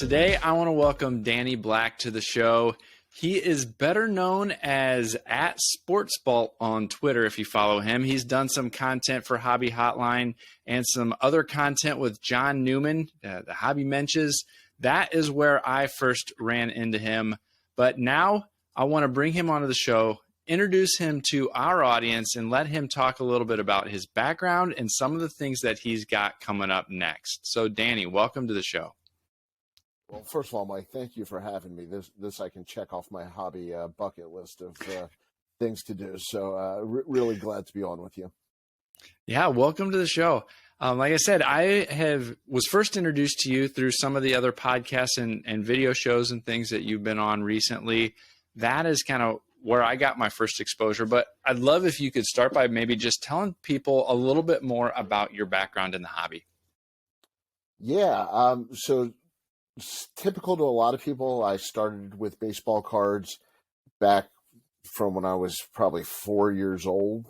Today, I want to welcome Danny Black to the show. He is better known as @SportsBalt on Twitter if you follow him. He's done some content for Hobby Hotline and some other content with John Newman, the Hobby Menches. That is where I first ran into him. But now I want to bring him onto the show, introduce him to our audience, and let him talk a little bit about his background and some of the things that he's got coming up next. So, Danny, welcome to the show. Well, first of all, Mike, thank you for having me. This I can check off my hobby bucket list of things to do. So really glad to be on with you. Yeah, welcome to the show. Like I said, was first introduced to you through some of the other podcasts and video shows and things that you've been on recently. That is kind of where I got my first exposure. But I'd love if you could start by maybe just telling people a little bit more about your background in the hobby. Yeah, so typical to a lot of people, I started with baseball cards back from when I was probably 5 years old.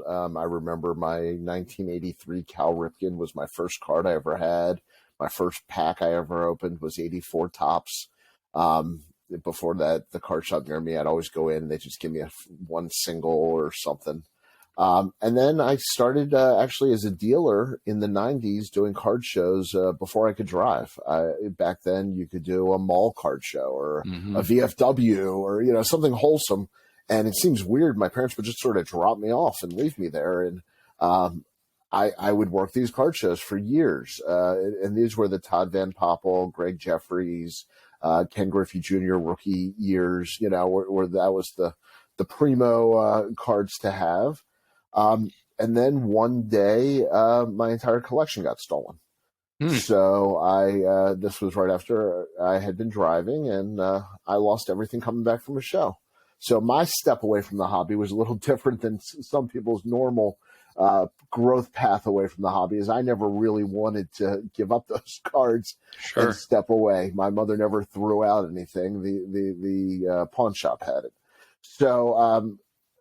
I remember my 1983 Cal Ripken was my first card I ever had. My first pack I ever opened was 84 Topps. Before that, the card shop near me, I'd always go in and they'd just give me one single or something. And then I started actually as a dealer in the 90s doing card shows before I could drive. Back then, you could do a mall card show or a VFW or, something wholesome. And it seems weird. My parents would just sort of drop me off and leave me there. And I would work these card shows for years. And these were the Todd Van Poppel, Greg Jeffries, Ken Griffey Jr. rookie years, where that was the primo cards to have. And then one day, my entire collection got stolen. So this was right after I had been driving, and I lost everything coming back from a show. So my step away from the hobby was a little different than some people's normal growth path away from the hobby, as I never really wanted to give up those cards and step away. My mother never threw out anything. The pawn shop had it. So,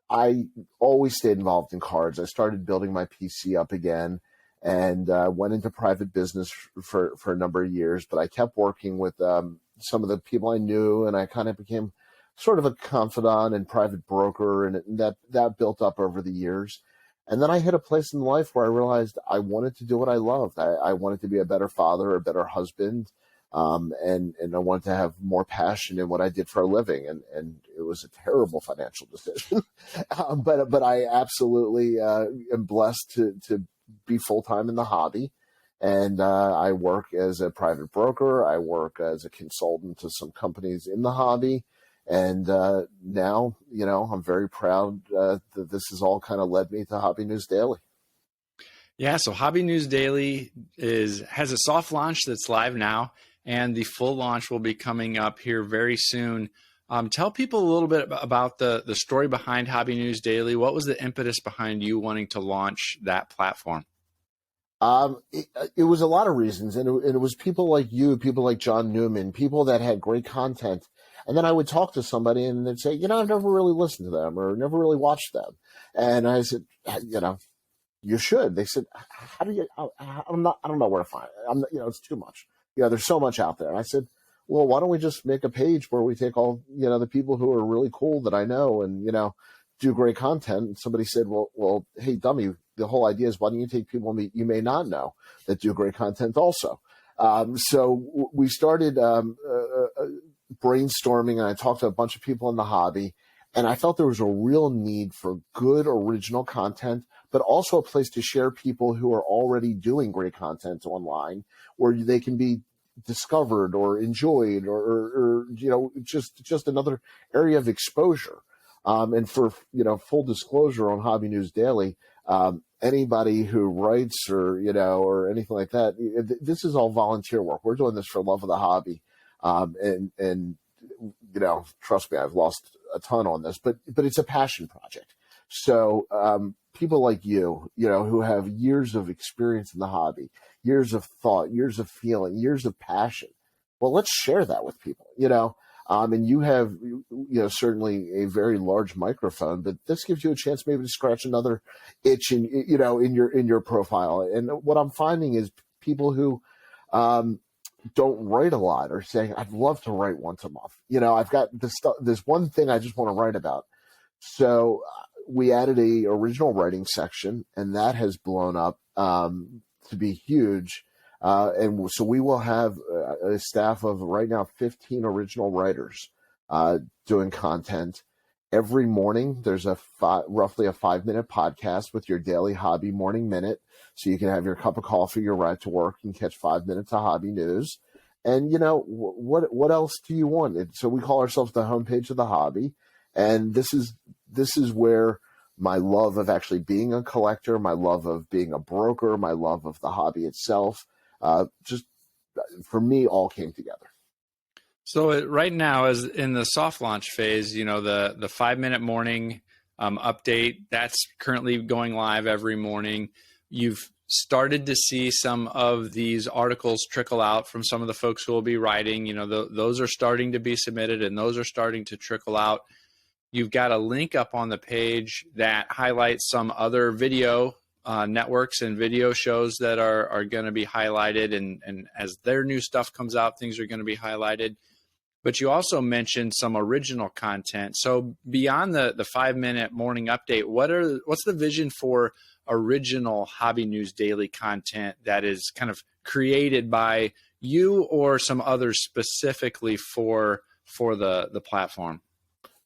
I always stayed involved in cards. I started building my PC up again and went into private business for a number of years. But I kept working with some of the people I knew, and I kind of became sort of a confidant and private broker, and that built up over the years. And then I hit a place in life where I realized I wanted to do what I loved. I wanted to be a better father, a better husband, and I wanted to have more passion in what I did for a living. And it was a terrible financial decision. But I absolutely am blessed to be full-time in the hobby. And I work as a private broker. I work as a consultant to some companies in the hobby. And now, I'm very proud that this has all kind of led me to Hobby News Daily. Yeah, so Hobby News Daily has a soft launch that's live now, and the full launch will be coming up here very soon. Tell people a little bit about the story behind Hobby News Daily. What was the impetus behind you wanting to launch that platform? It was a lot of reasons, and it was people like you, people like John Newman, people that had great content. And then I would talk to somebody and they'd say, I've never really listened to them or never really watched them. And I said, you should. They said, how do you, I don't know where to find it. It's too much. There's so much out there. And I said, well, why don't we just make a page where we take all, the people who are really cool that I know and, do great content. And somebody said, well, hey, dummy, the whole idea is why don't you take people you may not know that do great content also? So we started brainstorming, and I talked to a bunch of people in the hobby, and I felt there was a real need for good original content, but also a place to share people who are already doing great content online where they can be discovered or enjoyed or just another area of exposure. And for, full disclosure on Hobby News Daily, anybody who writes or anything like that, this is all volunteer work. We're doing this for love of the hobby. And trust me, I've lost a ton on this, but it's a passion project. So, people like you, who have years of experience in the hobby, years of thought, years of feeling, years of passion. Well, let's share that with people, and you have, certainly a very large microphone, but this gives you a chance maybe to scratch another itch in your profile. And what I'm finding is people who, don't write a lot are saying, I'd love to write once a month. I've got this stuff, this one thing I just want to write about. So we added a original writing section, and that has blown up to be huge. And so we will have a staff of right now 15 original writers doing content. Every morning, there's roughly a 5-minute podcast with your daily hobby morning minute. So you can have your cup of coffee, your ride to work, and catch 5 minutes of hobby news. And what else do you want? So we call ourselves the homepage of the hobby, and this is where my love of actually being a collector, my love of being a broker, my love of the hobby itself, just for me, all came together. So right now, as in the soft launch phase, the 5-minute morning update, that's currently going live every morning. You've started to see some of these articles trickle out from some of the folks who will be writing. Those are starting to be submitted, and those are starting to trickle out. You've got a link up on the page that highlights some other video networks and video shows that are going to be highlighted. And as their new stuff comes out, things are going to be highlighted. But you also mentioned some original content. So beyond the 5-minute morning update, what's the vision for original Hobby News Daily content that is kind of created by you or some others specifically for the platform?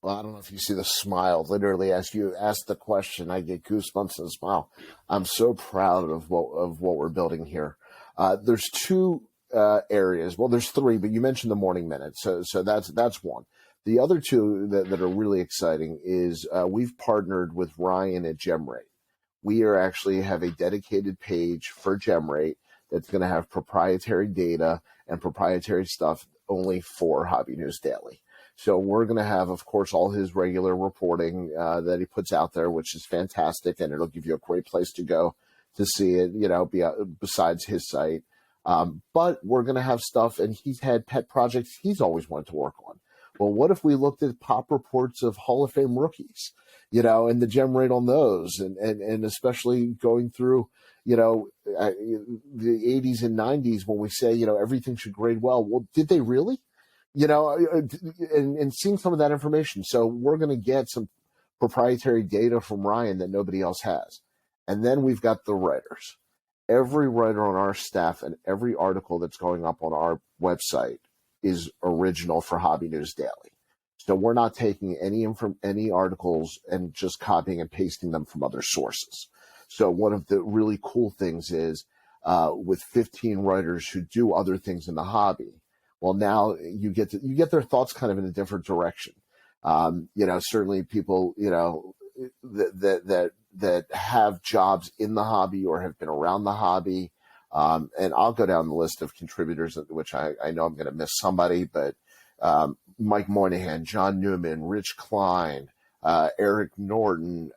Well, I don't know if you see the smile. Literally, as you ask the question, I get goosebumps and smile. I'm so proud of what we're building here. There's two areas. Well, there's three, but you mentioned the morning minute, so that's one. The other two that are really exciting is we've partnered with Ryan at GemRate. We are actually have a dedicated page for GemRate that's going to have proprietary data and proprietary stuff only for Hobby News Daily. So we're going to have, of course, all his regular reporting that he puts out there, which is fantastic, and it'll give you a great place to go to see it, besides his site. But we're going to have stuff, and he's had pet projects he's always wanted to work on. Well, what if we looked at pop reports of Hall of Fame rookies, and the gem rate on those, and especially going through, the 80s and 90s when we say, everything should grade well. Well, did they really? And seeing some of that information. So we're going to get some proprietary data from Ryan that nobody else has. And then we've got the writers. Every writer on our staff and every article that's going up on our website is original for Hobby News Daily. So we're not taking any articles and just copying and pasting them from other sources. So one of the really cool things is with 15 writers who do other things in the hobby, well, now you get their thoughts kind of in a different direction. Certainly people, that have jobs in the hobby or have been around the hobby. And I'll go down the list of contributors, which I know I'm going to miss somebody, but Mike Moynihan, John Newman, Rich Klein, Eric Norton,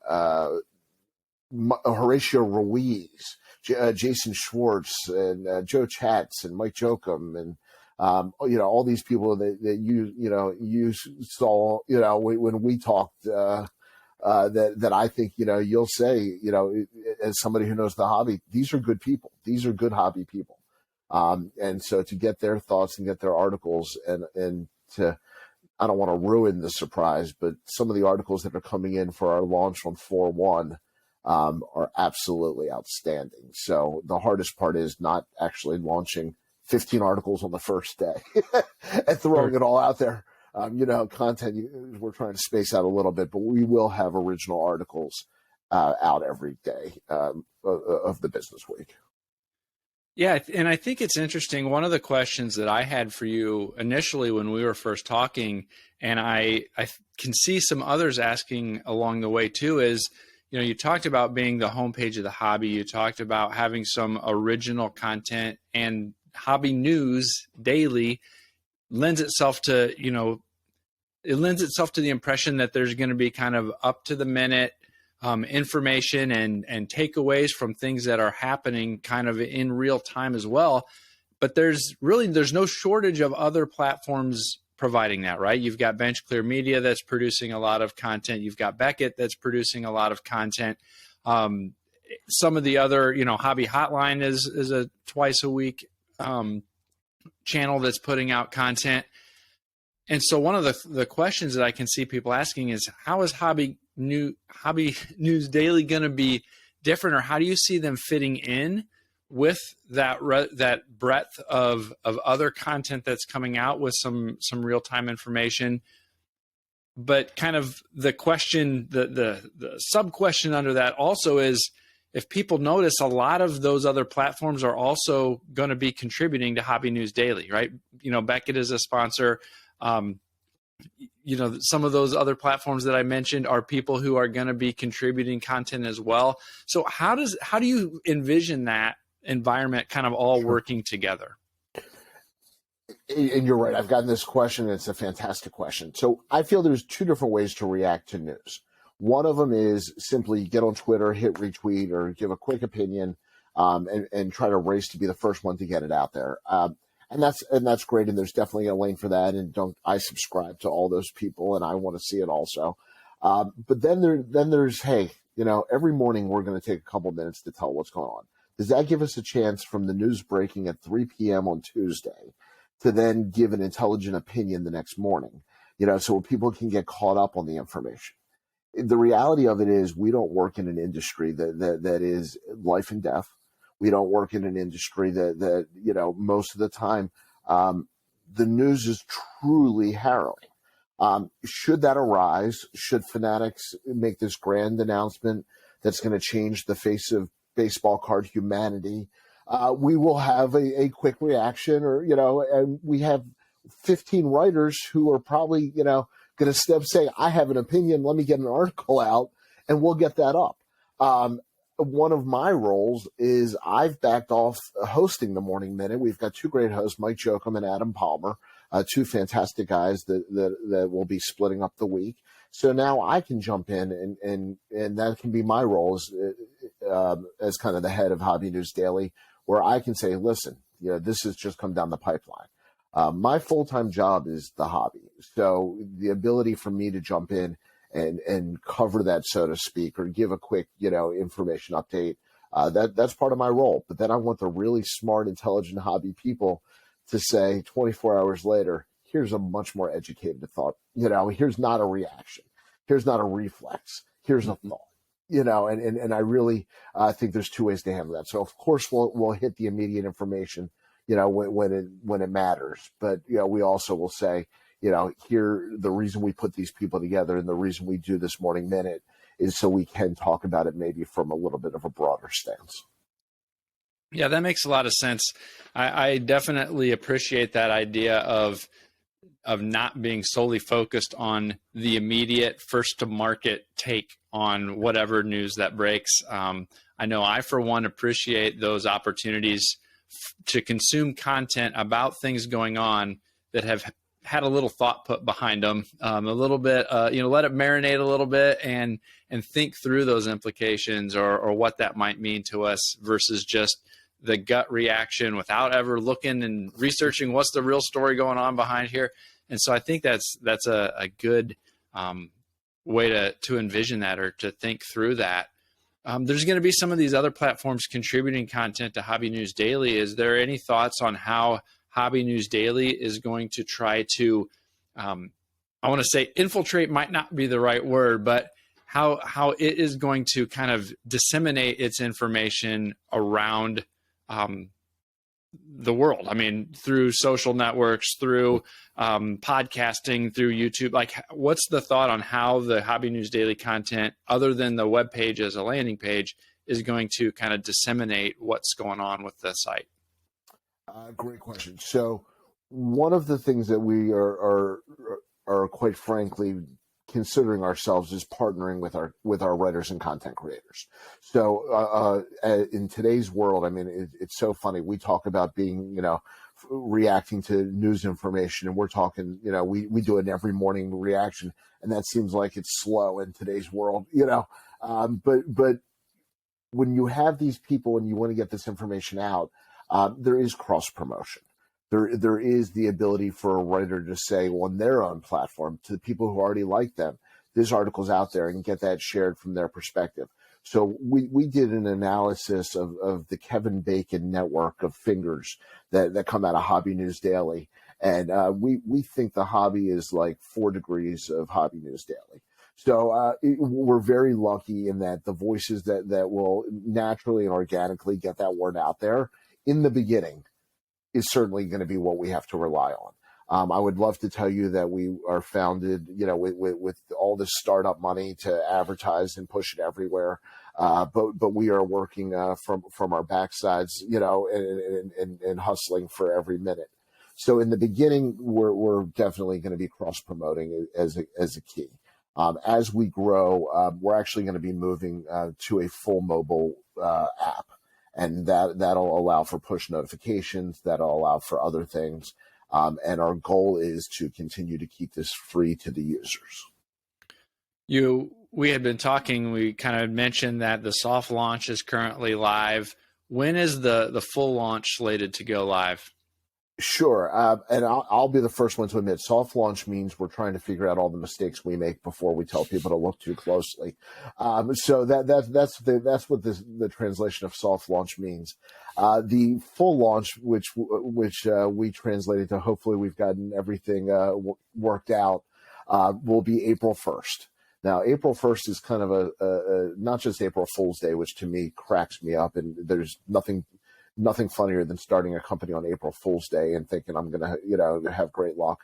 Horatio Ruiz, Jason Schwartz, and Joe Chatz, and Mike Jokum, and all these people that you saw, when we talked, that I think, you'll say, as somebody who knows the hobby, these are good people. These are good hobby people. And so to get their thoughts and get their articles and to, I don't want to ruin the surprise, but some of the articles that are coming in for our launch on 4/1 are absolutely outstanding. So the hardest part is not actually launching 15 articles on the first day and throwing it all out there. Content, we're trying to space out a little bit, but we will have original articles out every day of the business week. Yeah, and I think it's interesting. One of the questions that I had for you initially when we were first talking, and I can see some others asking along the way too, is, you talked about being the homepage of the hobby. You talked about having some original content, and Hobby News Daily lends itself to, it lends itself to the impression that there's going to be kind of up to the minute information and takeaways from things that are happening kind of in real time as well. But there's no shortage of other platforms providing that, right? You've got Bench Clear Media that's producing a lot of content. You've got Beckett that's producing a lot of content. Some of the other, Hobby Hotline is a twice a week channel that's putting out content. And so one of the questions that I can see people asking is, how is Hobby News Daily going to be different, or how do you see them fitting in with that breadth of other content that's coming out with some real-time information? But kind of the question, the sub question under that also is, if people notice, a lot of those other platforms are also going to be contributing to Hobby News Daily, right? Beckett is a sponsor. Some of those other platforms that I mentioned are people who are going to be contributing content as well. So how do you envision that environment kind of all working together? And you're right. I've gotten this question, and it's a fantastic question. So I feel there's two different ways to react to news. One of them is simply get on Twitter, hit retweet, or give a quick opinion, and try to race to be the first one to get it out there. And that's great. And there's definitely a lane for that. And I subscribe to all those people, and I want to see it also. But then there's, hey, every morning we're going to take a couple minutes to tell what's going on. Does that give us a chance from the news breaking at 3 p.m. on Tuesday to then give an intelligent opinion the next morning, so people can get caught up on the information? The reality of it is, we don't work in an industry that is life and death. We don't work in an industry that most of the time, the news is truly harrowing. Should that arise, should Fanatics make this grand announcement that's going to change the face of baseball card humanity, we will have a quick reaction, and we have 15 writers who are probably, going to say, I have an opinion, let me get an article out, and we'll get that up. One of my roles is I've backed off hosting the Morning Minute. We've got two great hosts, Mike Jokum and Adam Palmer, two fantastic guys that will be splitting up the week. So now I can jump in, and that can be my role as kind of the head of Hobby News Daily, where I can say, listen, this has just come down the pipeline. My full-time job is the hobby. So the ability for me to jump in and cover that, so to speak, or give a quick, information update, that's part of my role. But then I want the really smart, intelligent hobby people to say 24 hours later, here's a much more educated thought. Here's not a reaction. Here's not a reflex. Here's a thought. And I really think there's two ways to handle that. So of course we'll hit the immediate information, when it matters. But we also will say, here, the reason we put these people together and the reason we do this Morning Minute is so we can talk about it maybe from a little bit of a broader stance. Yeah, that makes a lot of sense. I definitely appreciate that idea of not being solely focused on the immediate first to market take on whatever news that breaks. I know I, for one, appreciate those opportunities to consume content about things going on that have had a little thought put behind them, a little bit, let it marinate a little bit and think through those implications or what that might mean to us versus just the gut reaction without ever looking and researching what's the real story going on behind here. And so I think that's a good way to envision that or to think through that. There's going to be some of these other platforms contributing content to Hobby News Daily. Is there any thoughts on how Hobby News Daily is going to try to, I want to say infiltrate might not be the right word, but how it is going to kind of disseminate its information around the world? I mean, through social networks, through podcasting, through YouTube. Like, what's the thought on how the Hobby News Daily content, other than the web page as a landing page, is going to kind of disseminate what's going on with the site? Great question. So one of the things that we are quite frankly considering ourselves is partnering with our writers and content creators. So in today's world, I mean, it's so funny. We talk about being, reacting to news information, and we're talking, we do an every morning reaction, and that seems like it's slow in today's world, but when you have these people and you want to get this information out, there is cross promotion. There is the ability for a writer to say on their own platform to the people who already like them, this article's out there, and get that shared from their perspective. So we did an analysis of the Kevin Bacon network of fingers that come out of Hobby News Daily. And we think the hobby is like 4 degrees of Hobby News Daily. So we're very lucky in that the voices that will naturally and organically get that word out there in the beginning is certainly going to be what we have to rely on. I would love to tell you that we are founded, with all this startup money to advertise and push it everywhere. But we are working from our backsides, and hustling for every minute. So in the beginning, we're definitely going to be cross promoting as a key. As we grow, we're actually going to be moving to a full mobile app, and that'll allow for push notifications. That'll allow for other things. And our goal is to continue to keep this free to the users. We had been talking, we kind of mentioned that the soft launch is currently live. When is the full launch slated to go live? Sure. And I'll be the first one to admit soft launch means we're trying to figure out all the mistakes we make before we tell people to look too closely. So that's what the translation of soft launch means. The full launch, which we translated to hopefully we've gotten everything worked out, will be April 1st. Now, April 1st is kind of a not just April Fool's Day, which to me cracks me up, and there's nothing funnier than starting a company on April Fool's Day and thinking I'm going to, have great luck.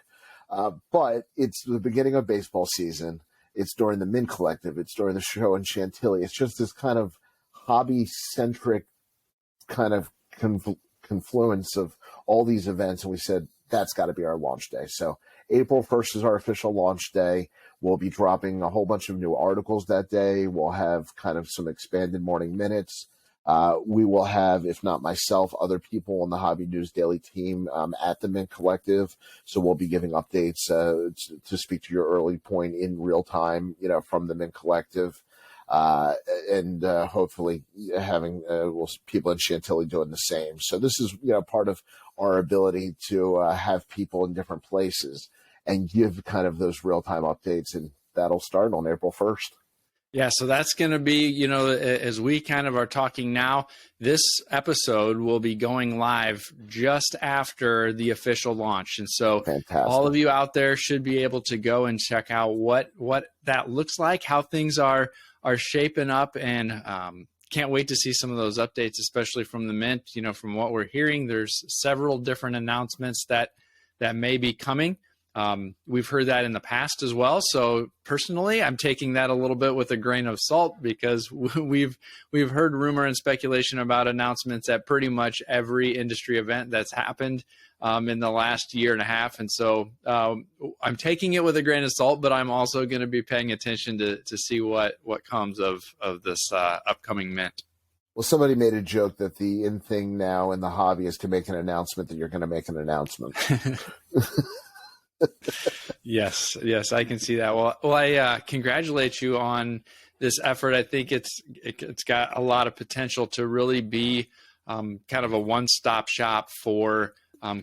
But it's the beginning of baseball season. It's during the Mint Collective. It's during the show in Chantilly. It's just this kind of hobby-centric kind of confluence of all these events. And we said, that's got to be our launch day. So April 1st is our official launch day. We'll be dropping a whole bunch of new articles that day. We'll have kind of some expanded morning minutes. We will have, if not myself, other people on the Hobby News Daily team at the Mint Collective. So we'll be giving updates to speak to your early point in real time, from the Mint Collective. And hopefully having people in Chantilly doing the same. So this is, part of our ability to have people in different places and give kind of those real-time updates. And that'll start on April 1st. Yeah, so that's going to be, as we kind of are talking now, this episode will be going live just after the official launch. And so Fantastic. All of you out there should be able to go and check out what that looks like, how things are shaping up, and can't wait to see some of those updates, especially from the Mint. From what we're hearing, there's several different announcements that may be coming. We've heard that in the past as well. So personally, I'm taking that a little bit with a grain of salt because we've heard rumor and speculation about announcements at pretty much every industry event that's happened in the last year and a half. And so I'm taking it with a grain of salt, but I'm also going to be paying attention to see what comes of this upcoming Mint. Well, somebody made a joke that the in thing now in the hobby is to make an announcement that you're going to make an announcement. Yes, I can see that. Well, I congratulate you on this effort. I think it's got a lot of potential to really be kind of a one-stop shop for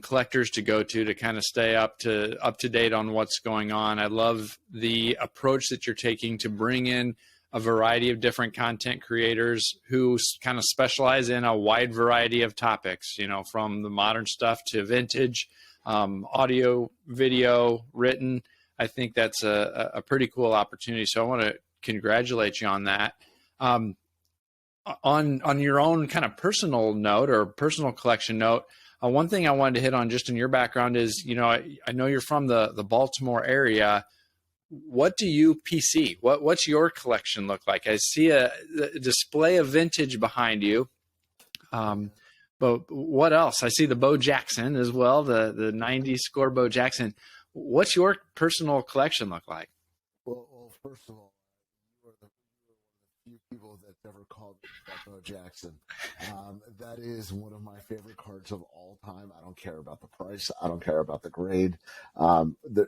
collectors to go to kind of stay up to date on what's going on. I love the approach that you're taking to bring in a variety of different content creators who kind of specialize in a wide variety of topics, from the modern stuff to vintage, audio, video, written. I think that's a pretty cool opportunity. So I want to congratulate you on that. On your own kind of personal note or personal collection note, one thing I wanted to hit on just in your background is, I know you're from the Baltimore area. What do you PC? What's your collection look like? I see a display of vintage behind you. But what else? I see the Bo Jackson as well, the 90s score Bo Jackson. What's your personal collection look like? Well, first of all, you are one of the few people that's ever called Bo Jackson. That is one of my favorite cards of all time. I don't care about the price. I don't care about the grade.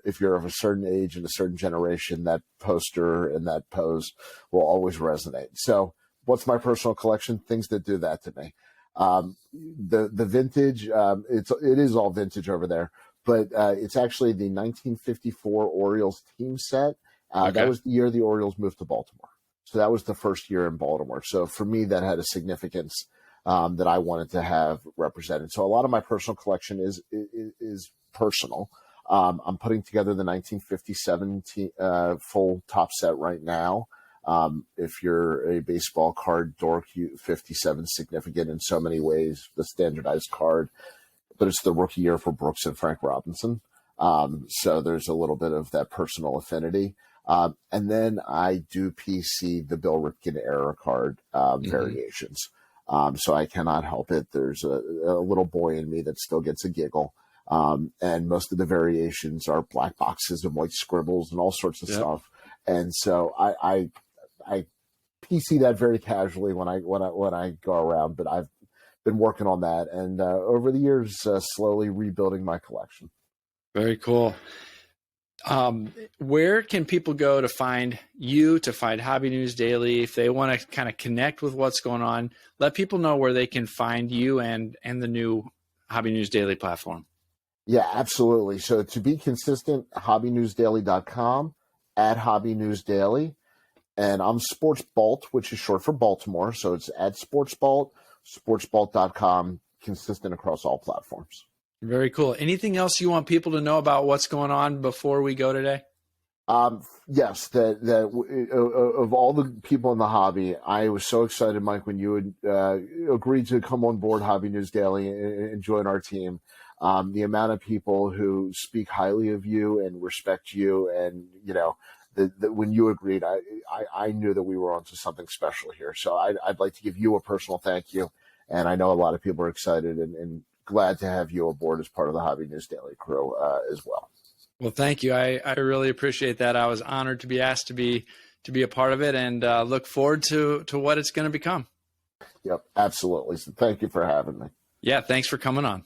If you're of a certain age and a certain generation, that poster and that pose will always resonate. So what's my personal collection? Things that do that to me. The vintage, it is all vintage over there, but it's actually the 1954 Orioles team set. Okay. That was the year the Orioles moved to Baltimore. So that was the first year in Baltimore. So for me, that had a significance that I wanted to have represented. So a lot of my personal collection is personal. I'm putting together the 1957 full top set right now. If you're a baseball card dork, 57 is significant in so many ways, the standardized card, but it's the rookie year for Brooks and Frank Robinson. So there's a little bit of that personal affinity. And then I do PC the Bill Ripken era card variations. So I cannot help it. There's a little boy in me that still gets a giggle. And most of the variations are black boxes and white scribbles and all sorts of stuff. And so I PC that very casually when I go around, but I've been working on that and over the years slowly rebuilding my collection. Very cool. Where can people go to find you, to find Hobby News Daily? If they want to kind of connect with what's going on, let people know where they can find you and the new Hobby News Daily platform. Yeah, absolutely. So to be consistent, hobbynewsdaily.com, at Hobby News Daily. And I'm SportsBalt, which is short for Baltimore. So it's at SportsBalt, sportsbalt.com, consistent across all platforms. Very cool. Anything else you want people to know about what's going on before we go today? Yes, of all the people in the hobby, I was so excited, Mike, when you agreed to come on board Hobby News Daily and join our team. The amount of people who speak highly of you and respect you, and when you agreed, I knew that we were onto something special here. So I'd like to give you a personal thank you, and I know a lot of people are excited and glad to have you aboard as part of the Hobby News Daily crew as well. Well, thank you. I really appreciate that. I was honored to be asked to be a part of it, and look forward to what it's going to become. Yep, absolutely. So thank you for having me. Yeah, thanks for coming on.